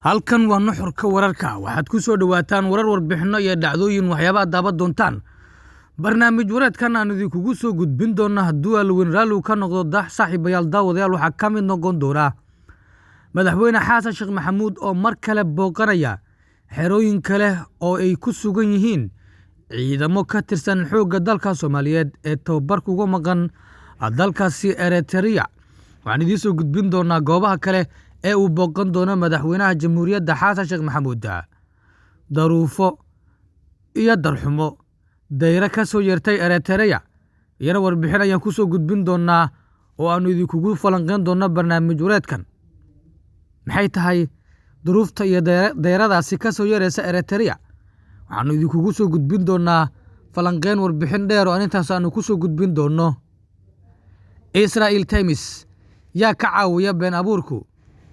halkan waa nuxurka wararka waxaad ku soo dhawaataan warar warbixino iyo dhacdooyin waxyaabaha daaban doontaan barnaamij wareedkan aan idinkugu soo gudbin doona hadduu alweyn raalli ka noqdo saaxiibayaal daawadayaal waxaa ka mid noqon doona madaxweyne xasan sheekh maxamuud oo mar kale booqanaya xerooyin kale oo ay ku sugan yihiin ciidamo ka tirsan xoogga dalka Soomaaliyeed ee tababarka uga maqan dalkaasi Eritrea waxaan idin soo gudbin doonaa goobaha kale ee uu booqan doono madaxweynaha jamhuuriyadda xasan sheekh maxamuud daruufo iyo darxumo dayra ka soo yeertay Eritrea iyana warbixin ayaan ku soo gudbin doonaa oo aanu idinkugu falanqeyn doono barnaamij wareedkan maxay tahay duruufta iyo dayradaasi ka soo yeeraysa Eritrea waxaanu idinkugu soo gudbin doonaa falanqeyn warbixin dheer oo intaas aanu ku soo gudbin doono Israel Times yaa ka caawiya been abuurku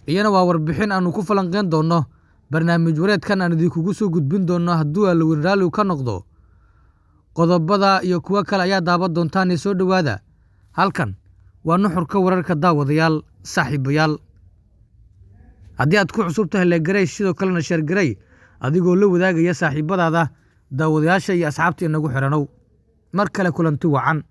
iyana waa warbixin aanu ku falanqeyn doono barnaamij wareedkan aan idinkugu soo gudbin doono hadduu alweyn raalli ka noqdo qodobada iyo kuwa kale ayaa daaban doontaan soo dhawaada halkan waa nuxurka wararka daawadayaal saaxiibayaal haddii aad ku cusub tahay leegaray sidoo kalena sheergaray adigoo la wadaagaya saaxiibadaada daawadayaasha iyo asxaabta inagu xiranow mar kale kulanti wacan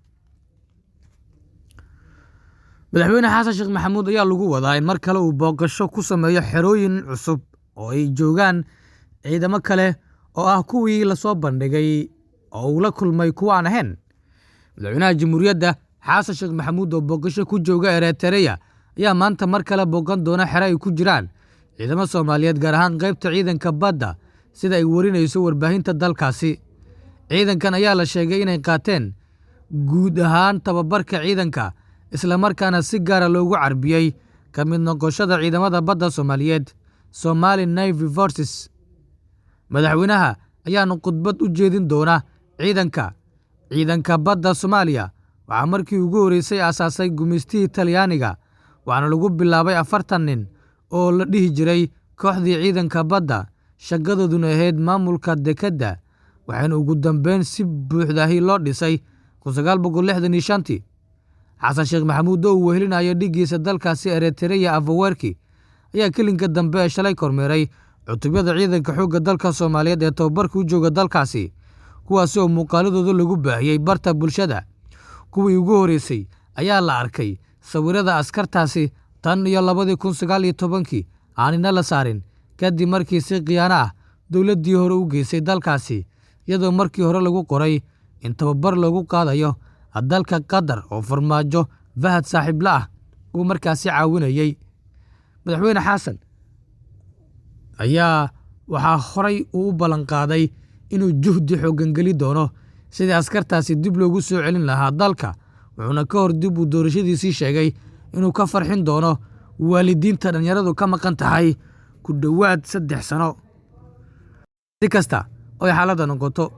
madaxweyne xasan sheekh maxamuud ayaa lagu wadaa in mar kale uu booqasho ku sameeyo xerooyin cusub oo ay joogaan ciidamo kale oo ah kuwii la soo bandhigay oo uu la kulmay kuwa aan ahayn madaxweynaha jamhuuriyadda xasan sheekh maxamuud oo booqasho ku jooga Eritrea ayaa maanta mar kale booqan doona xero ay ku jiraan ciidamo Soomaaliyeed gaar ahaan qaybta ciidanka badda sida ay warinayso warbaahinta dalkaasi ciidankan ayaa la sheegay inay qaateen guud ahaan tababarka ciidanka isla markaana si gaar ah loogu carbiyay ka mid noqoshada ciidamada badda Soomaaliyeed Somali Navy Forces madaxweynaha ayaana khudbad u jeedin doona ciidanka badda Soomaaliya waxaa markii ugu horeysay aasaasay gumeystihii Talyaaniga waxaana lagu bilaabay 40 nin oo la dhihi jiray kooxdii ciidanka badda shaqadooduna ahayd maamulka dekedda waxaana ugu dambeyn si buuxdahi loo dhisay 1965 xasan sheekh maxamuud oo wehelinayo dhigiisa dalkaasi Eritrea Afwerki ayaa kilinka dambe ee shalay kormeeray cutubyada ciidanka xoogga dalka Soomaaliyeed ee tababarka u jooga dalkaasi kuwaas oo muuqaaladooda lagu baahiyay barta bulshada kuwii ugu horeysay ayaa la arkay sawirada askartaasi tan iyo 2019 aanina la saarin kadib markii si khiyaano ah dowladdii hore u geysay dalkaasi iyadoo markii hore lagu qoray in tababar lagu qaadayo dalka Qatar oo farmaajo Fahad saaxiib la ah uu markaasi caawinayay madaxweyne xasan ayaa waxaa horay u ballan qaaday inuu juhdi xoogan geli doono sidii askartaasi dib loogu soo celin lahaa dalka wuxuuna ka hor dib u doorashadiisii sheegay inuu ka farxin doono waalidiinta dhalinyaradu ka maqan tahay ku dhowaad 3 sano si kasta oo xaaladda noqoto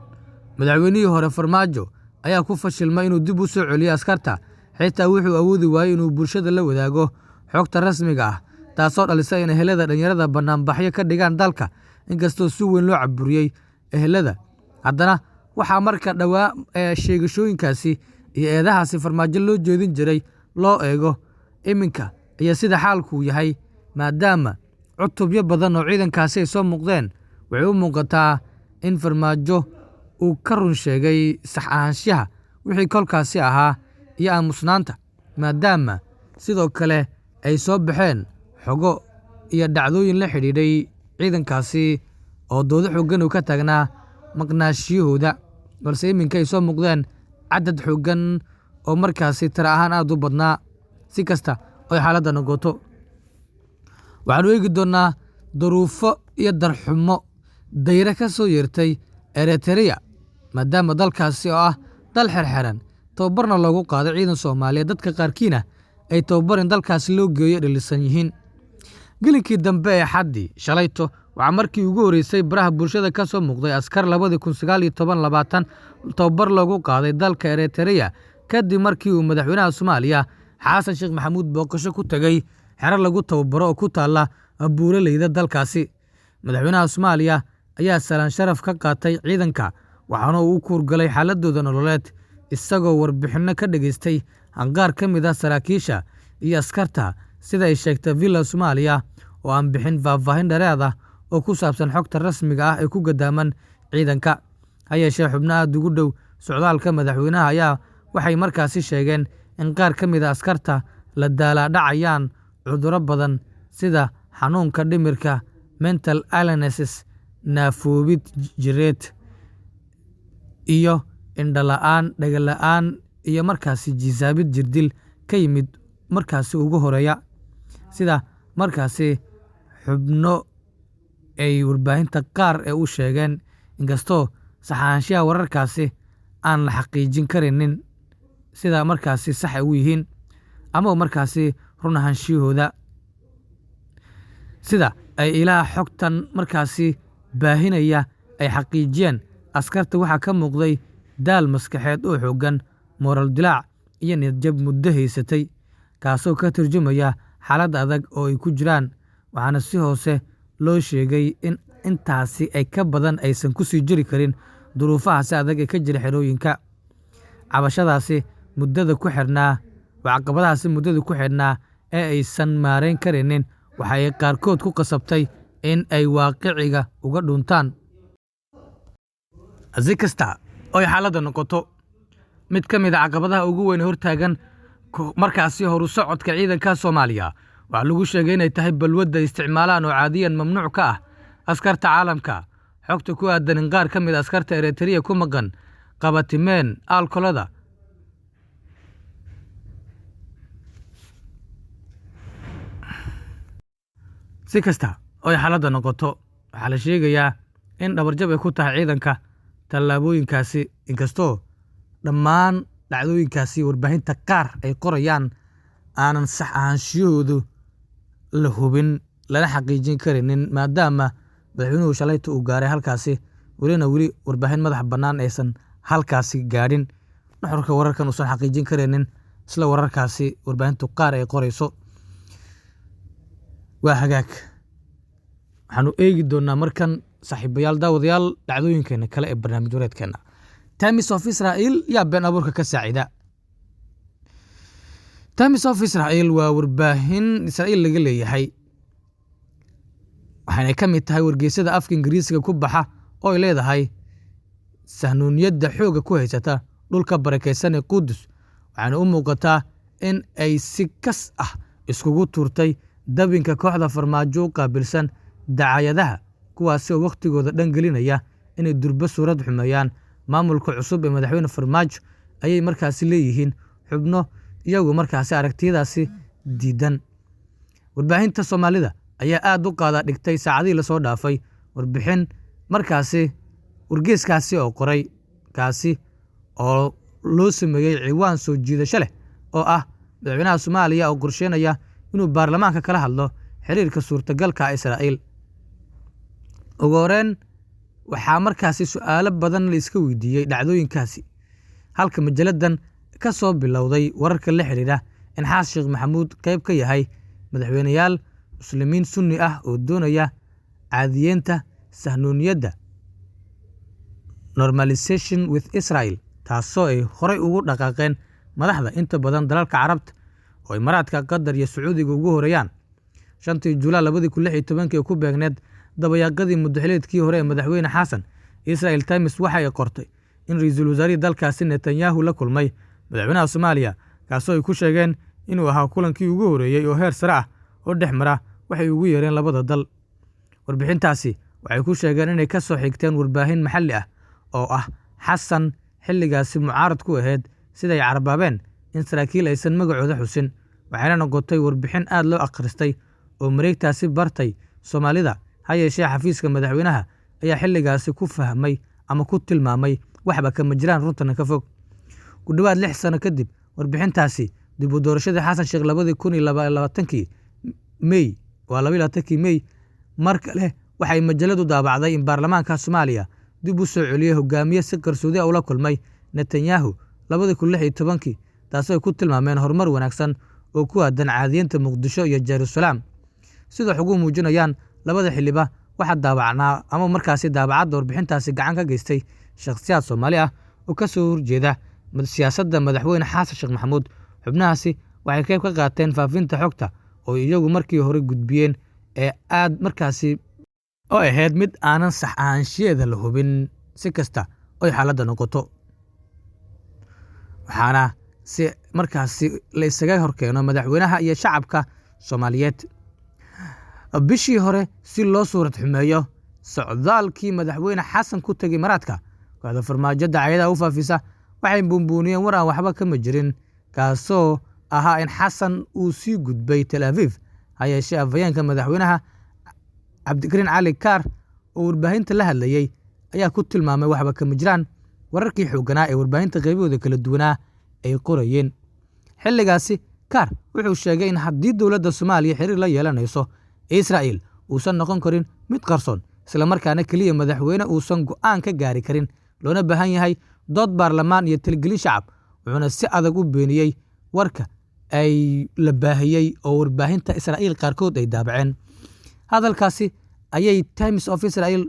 madaxweynihii hore farmaajo ayaa ku fashilmay inuu dib u soo celiyo askarta xitaa wuxuu awoodi waayay inuu bulshada la wadaago xogta rasmiga ah taasoo dhalisay in ehelada dhalinyarada banaanbaxyo ka dhigaan dalka inkastoo si weyn loo caburiyay ehelada haddana waxaa marka dhawaa sheegashooyinkaasi iyo eedahaasi farmaajo loo jeedin jiray loo eego iminka iyo sida xaalku yahay maadaama cutubyo badan oo ciidankaasi ay soo muuqdeen waxay u muuqataa in farmaajo uu ka run sheegay sax ahaanshaha wixii kolkaasi ahaa iyo aamusnaanta maadaama sidoo kale ay soo baxeen xogo iyo dhacdooyin la xidhiidhay ciidankaasi oo doodo xoogan uu ka taagnaa maqnaashiyahooda balse iminka ay soo muuqdeen cadad xoogan oo markaasi tira ahaan aad u badnaa si kasta oo xaaladda noqoto waxaanu eegi doonaa duruufo iyo darxumo dayra ka soo yeertay Eritrea maadaama dalkaasi oo ah dal xirxiran tababarna loogu qaaday ciidan Soomaaliyeed dadka qaarkiina ay tababarin dalkaasi loo geeyo dhalisan yihiin gelinkii dambe ee xaddi shalayto waxaa markii ugu horeysay baraha bulshada ka soo muuqday askar 2019 tababar loogu qaaday dalka Eritrea kadib markii uu madaxweynaha Soomaaliya xasan sheekh maxamuud booqasho ku tagay xero lagu tababaro oo ku taala buuraleyda dalkaasi madaxweynaha Soomaaliya ayaa salaan sharaf ka qaatay ciidanka waxaana uu kuurgalay xaaladooda nololeed isagoo warbixino ka dhageystay hanqaar ka mid ah saraakiisha iyo askarta sida ay sheegtay Villa Soomaaliya oo aan bixin faahfaahin dheeraad ah oo ku saabsan xogta rasmiga ah ee ku gadaaman ciidanka. Ha yeeshee xubno aad ugu dhow socdaalka madaxweynaha ayaa waxay markaasi sheegeen in qaar ka mid a askarta la daalaadhacayaan cudurro badan sida xanuunka dhimirka, mental illnesses, naafoobid jireed iyo indhala-aan, dhaga-la-aan iyo markaasi jisaabid jirdil ka yimid markaasi ugu horeeya. Sida markaasi xubno ay warbaahinta qaar ee u sheegeen, inkastoo saxaanshaha wararkaasi aan la xaqiijin karinin sida markaasi sax u yihiin ama markaasi run ahaanshahooda. Sida ay ilaha xogtan markaasi baahinaya ay xaqiijiyeen, askarta waxaa ka muuqday daal maskaxeed oo xooggan, moral dilaac iyo niyadjab muddo haysatay, kaasoo ka turjumaya xaalad adag oo ay ku jiraan. Waxaana si hoose loo sheegay in intaasi ay ka badan aysan ku sii jiri karin duruufahaasi adag ee ka jira xerooyinka. Cabashadaasi muddada ku xirnaa caqabadahaasi muddada ku xidhnaa ee aysan maarayn karinin waxa ay qaarkood ku qasabtay in ay waaqiciga uga dhuntaan. Si kasta oo ay xaaladda noqoto, mid ka mid a caqabadaha ugu weyn ee hortaagan markaasi horu socodka ciidanka Soomaaliya waxaa lagu sheegay inay tahay balwadda isticmaalaan oo caadiyan mamnuuc ka ah askarta caalamka. Xogta ku aadan in qaar ka mid a askarta Eritrea ku maqan qabatimeen alkolada si kasta oo ay xaaladda noqoto, waxaa la sheegayaa in dhabarjab ay ku tahay ciidanka tallaabooyinkaasi, inkastoo dhammaan dhacdooyinkaasi warbaahinta qaar ay qorayaan aanan sax ahaanshahoodu la hubin lana xaqiijin karinin, maadaama madaxweynuhu shalayta uu gaaray halkaasi weli warbaahin madax bannaan aysan halkaasi gaadhin, nuxurka wararkan uusan xaqiijin karinin isla wararkaasi warbaahintu qaar ay qorayso. Waa hagaag, waxaanu eegi doonaa markan saaxiibayaal daawadayaal dhacdooyinkeena kale ee barnaamij wareedkeena. Times of Israel yaa been abuurka ka saacida. Times of Israel waa warbaahin Israel laga leeyahay, waxaana ka mid tahay wargeysada afka Ingiriisiga ku baxa oo ay leedahay sahnuuniyadda xooga ku haysata dhulka barakeysan ee Qudus, waxaana u muuqataa in ay si kas ah iskugu tuurtay dabinka kooxda farmaajo qaabilsan dacayadaha, kuwaasi oo waqtigooda dhan gelinaya inay durba suurad xumeeyaan maamulka cusub ee madaxweyne Farmaajo. Ayay markaasi leeyihiin xubno iyagu markaasi aragtiyadaasi diidan. Warbaahinta Soomaalida ayaa aad u qaada dhigtay saacadihii lasoo dhaafay warbixin markaasi wargeyskaasi oo qoray kaasi oo loo sameeyey ciwaan soo jiidasho leh oo ah madaxweynaha Soomaaliya oo qorsheynaya inuu baarlamaanka kala hadlo xiriirka suurtagalka Israa'iil. Ugu horreyn, waxaa markaasi su'aalo badan la iska weydiiyey dhacdooyinkaasi, halka majalladan ka soo bilowday wararka la xiriira in Xasan Sheekh Maxamuud qayb ka yahay madaxweynayaal muslimiin sunni ah oo doonaya caadiyeynta sahnuuniyadda normalization with Israel, taasoo ay horey ugu dhaqaaqeen madaxda inta badan dalalka Carabta oo Imaaraadka, Qatar iyo Sacuudiga ugu horeeyaan. 5 Juulaay 2016 ee ku beegneed dabayaaqadii muddaxileedkii hore ee madaxweyne Xasan, Israel Times waxa ay qortay in ra'iisul wasaare dalkaasi Netanyahu la kulmay madaxweynaha Soomaaliya, kaasoo ay ku sheegeen inuu ahaa kulankii ugu horeeyay oo heer sare ah oo dhexmara waxay ugu yeereen labada dal. Warbixintaasi waxay ku sheegeen inay ka soo xigteen warbaahin maxalli ah oo ah Xasan xilligaasi mucaarad ku ahayd, siday carbaabeen in saraakiil aysan magacooda xusin, waxayna noqotay warbixin aad loo akhristay oo mareegtaasi bartay Soomaalida. Ha yeeshee xafiiska madaxweynaha ayaa xilligaasi ku fahmay ama ku tilmaamay waxba kama jiraan runtana ka fog. Ku dhawaad 6 sano kadib warbixintaasi, dib u doorashadii Xasan Sheekh 2022 May waa 22 May mar kale waxay majalladu daabacday in baarlamaanka Soomaaliya dib u soo celiyay hogaamiye si qarsoodi ah ula kulmay Netanyahu 2016, taasoo ay ku tilmaameen horumar wanaagsan oo ku aadan caadiyeynta Muqdisho iyo Jerusalem. Sida xugu muujinayaan, labada xiliba waxa daabacnaa ama markaasi daabacadda warbixintaasi gacan ka geystay shakhsiyaad Soomaali ah oo ka soo horjeeda siyaasadda madaxweyne Xasan Sheekh Maxamuud. Xubnahaasi waxay qayb ka qaateen faafinta xogta oo iyagu markii hore gudbiyeen ee aad markaasi oo ahayd mid aanan sax ahaanshiyeeda la hubin si kasta oy xaaladda noqoto. waxaana si markaasi la isaga horkeeno madaxweynaha iyo shacabka Soomaaliyeed bishii hore si loo suurad xumeeyo socdaalkii madaxweyne xasan ku tagay Imaaraadka. kooxda farmaajo dacayada u faafisa waxay buunbuuniyeen war aan waxba kama jirin kaasoo ahaa in xasan uu sii gudbay Tel Aviv. ha yeeshee afhayeenka madaxweynaha Cabdikariin Cali Kaar oo warbaahinta la hadlayay ayaa ku tilmaamay waxba kama jiraan wararkii xoogganaa ee warbaahinta qaybahooda kala duwanaa ay qorayeen. xilligaasi Kaar wuxuu sheegay in haddii dowladda Soomaaliya xiriir la yeelanayso Israa'iil uusan noqon karin mid qarsoon, isla markaana keliya madaxweyne uusan go'aan ka gaari karin, loona baahan yahay dood baarlamaan iyo talgelin shacab. wuxuuna si adag u beeniyey warka ay la baahiyey oo warbaahinta Israa'iil qaarkood ay daabaceen. hadalkaasi ayay Times of Israel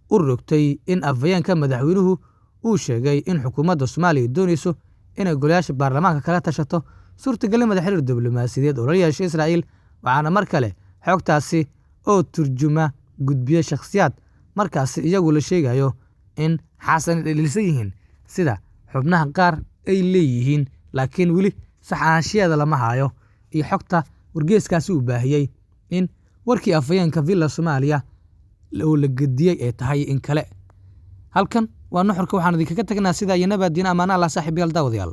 u rogtay in afhayeenka madaxweynuhu uu sheegay in xukuumadda Soomaaliya doonayso inay golayaasha baarlamaanka kala tashato suurtagalnimada xiriir diblomaasiyadeed oo la yeesho Israa'iil. waxaana mar kale xogtaasi oo turjuma gudbiye shakhsiyaad markaasi iyagu la sheegayo in xasan ay dhalisan yihiin sida xubnaha qaar ay leeyihiin, laakiin weli sax ahaanshiyeeda lama hayo. iyo xogta wargeyskaasi uu baahiyey in warkii afhayeenka Villa Soomaaliya oo la gediyey ay tahay in kale. halkan waa nuxurka waxaan idinkaga tagnaa sida iyo nabadiina amaana Allah saaxiibayaal daawadayaal.